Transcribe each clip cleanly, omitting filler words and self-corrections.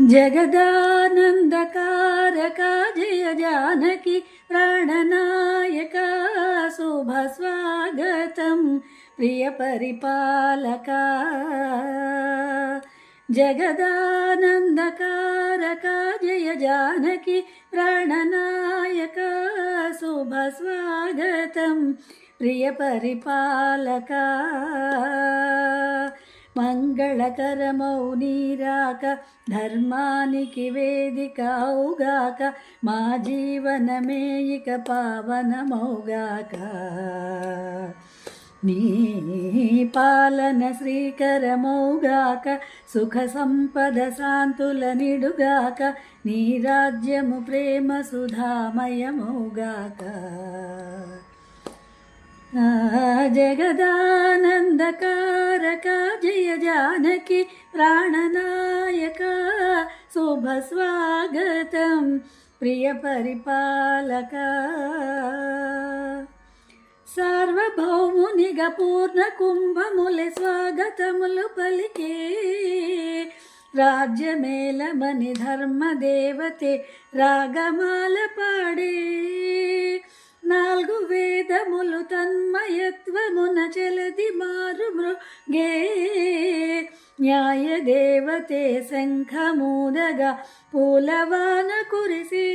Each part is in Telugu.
जगदानन्दकारका जय जानकी प्राणनायका शुभ स्वागतं प्रियपरिपालका। जगदानन्दकारका जय जानकी प्राणनायका शुभ स्वागतं प्रियपरिपालका। మంగళకరమౌ నీరాక ధర్మానికి వేదిక అవుగాక మా జీవనమే ఇక పావనమౌగాక। నీ పాలన శ్రీకరమౌగాక సుఖ సంపద శాంతుల నిడుగాక నీ రాజ్యము ప్రేమ సుధామయమౌగాక। जगदानन्दकारका जय जानकी प्राणनायका शुभ स्वागतं प्रियपरिपालका। సార్వభౌమునిగా పూర్ణ కుంభములే స్వాగతములు పలికే రాజ్యమేలమని ధర్మదేవతే రాగమాల పాడే నాలుగు వేదములు తన్మయత్వమున చలది మారు మృగే న్యాయ దేవతే శంఖమూదగా పూలవాన కురిసి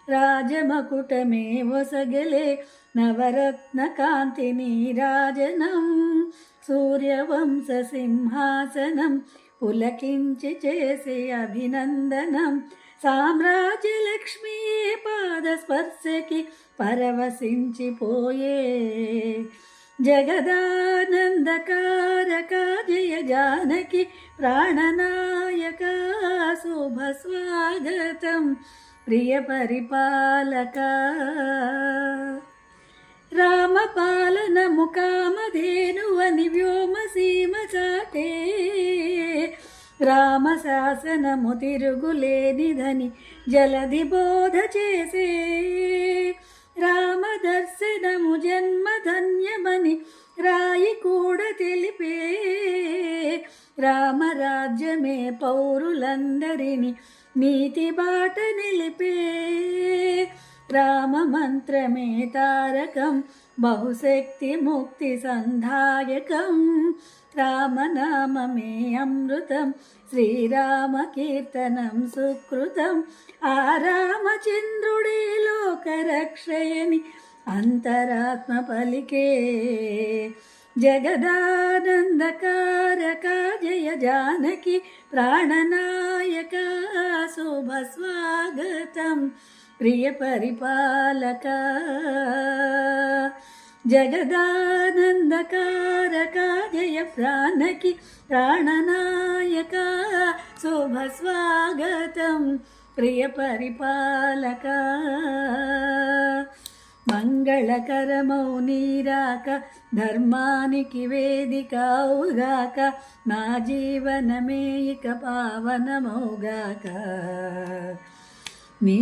రాజమకుటమే ఒసగలే నవరత్న కాంతి నీరాజనం సూర్యవంశ సింహాసనం పులకించి చేసే అభినందనం సామ్రాజ్యలక్ష్మీ పాదస్పర్శకి పరవశించిపోయే జగదానందకారకా జయ జానకి ప్రాణనాయకా శుభ స్వాగతం ప్రియ పరిపాలకా। రామపాలనము కామధేనువని వ్యోమసీమ చాటే రామశాసనము తిరుగులేనిదని జలధి బోధ చేసే రామదర్శనము జన్మధన్యమని రాయి కూడా తెలిపే రామరాజ్యమే పౌరులందరినీ నీతి బాట నిలిపే రామ మంత్రమే తారకం బహుశక్తి ముక్తి సంధాయకం రామనామమే అమృతం శ్రీరామ కీర్తనం సుకృతం ఆ రామచంద్రుడే లోకరక్షయని అంతరాత్మ పలికే జగదానందకారకా జయ జానకి ప్రాణనాయకా శుభ స్వాగతం ప్రియ పరిపాలకా। జగదానందకారకా జయ ప్రాణకి ప్రాణనాయకా శుభ స్వాగతం ప్రియ పరిపాలకా। మంగళకరమౌ నీరాక ధర్మానికి వేదిక అవుగాక నా జీవనమే ఇక పావనమౌగాక। నీ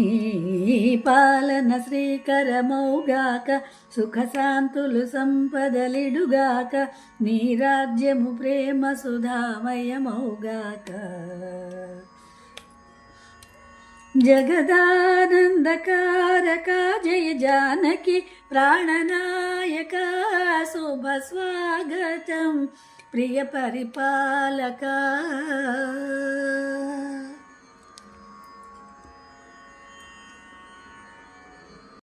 పాలన శ్రీకరమౌగాక సుఖ శాంతులు సంపదలిడుగాక నీ రాజ్యము ప్రేమ సుధామయమౌగాక। జగదానందకారకా జయ జానకి ప్రాణనాయకా శుభ స్వాగతం ప్రియ పరిపాలకా।